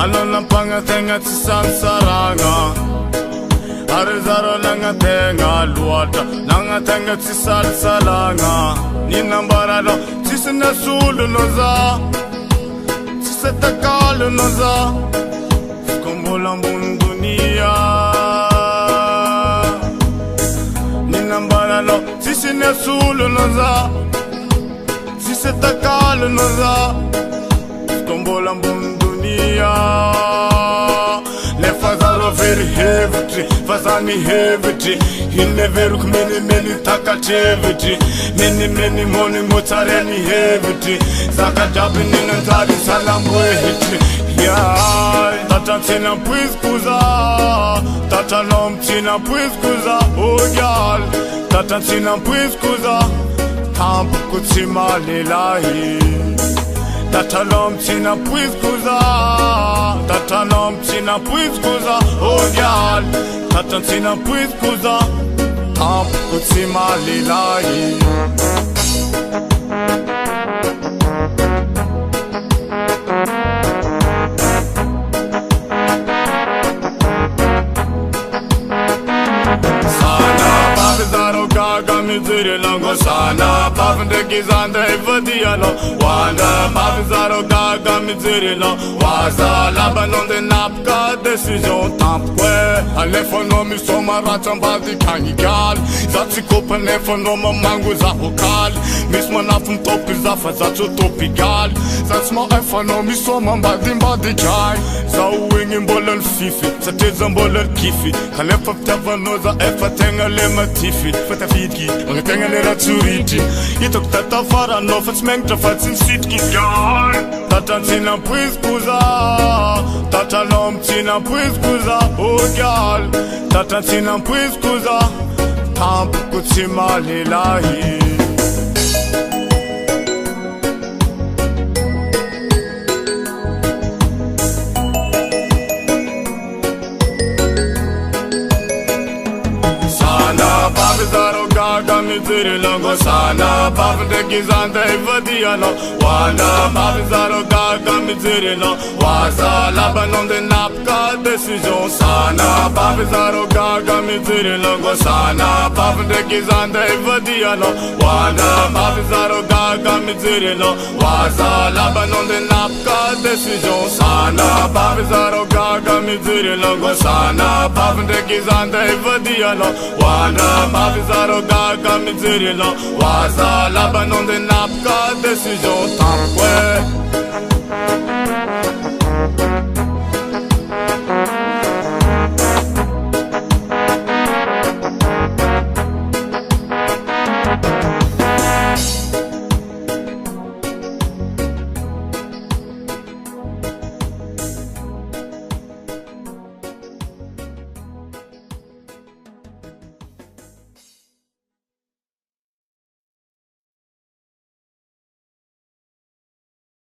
alona pangatenga tisansaranga arizaro langa tenga luata nanga tenga tisalsalanga ninambaralo tisina sulu noza tisetakalo noza kombola mbundunia ninambaralo tisina sulu noza tisetakalo noza kombola mbundunia Fazaro very heavy, fazani heavy. He never look many takachevity. Many money mozzarella heavy. Zakajabin and Tadi Salamwe. Yeah, Tatatina Puiskuza, Tatalom Tina Puiskuza, oh y'all, Tatatina Puiskuza, Tamp Kutsima Lilahi. Tatalom Tina Puiskuza, Tatalom Tina Puiskuza, oh y'all, Tatatina Puiskuza, Tamp Kutsima Lilahi. Mizuri longo sana Pavende gizanda evadiano Wanda Pavizaro gaga mizuri lo Waza Labanon de napka Decision tampkwe Alefonomi soma ratambadi kangigal Zatsi kopa nefonoma mangu za hokal Mismo nafum topi zafa zatso topigal Zatsmo efonomi soma mbadi kai Za uwingi mbolel fifi Zateza mbolel kifi Kalefa ftavanoza efa tenga lema tifi Fata fitki Ongetenga lera tsuriti Itok tata fara no fatsmengtra fatsin sitki Tata tina puiskuza Tata lom tina puiskuza Oh girl Tata tina puiskuza Tamp kutsima lilahi Pavizaro gaga mizuri longo sana Pavende gizanda evadiano Wanda Pavizaro gaga mizuri lo Waza Labanon de napka Decision sana Pavizaro gaga mizuri longo sana Pavende gizanda evadiano Wanda Pavizaro gaga mizuri lo Waza Labanon de napka Decision sana Pavizaro gaga mizuri longo sana Pavende gizanda evadiano Wanda Pavizaro gaga mizuri lo Waza Labanon de napka Decision tampkwe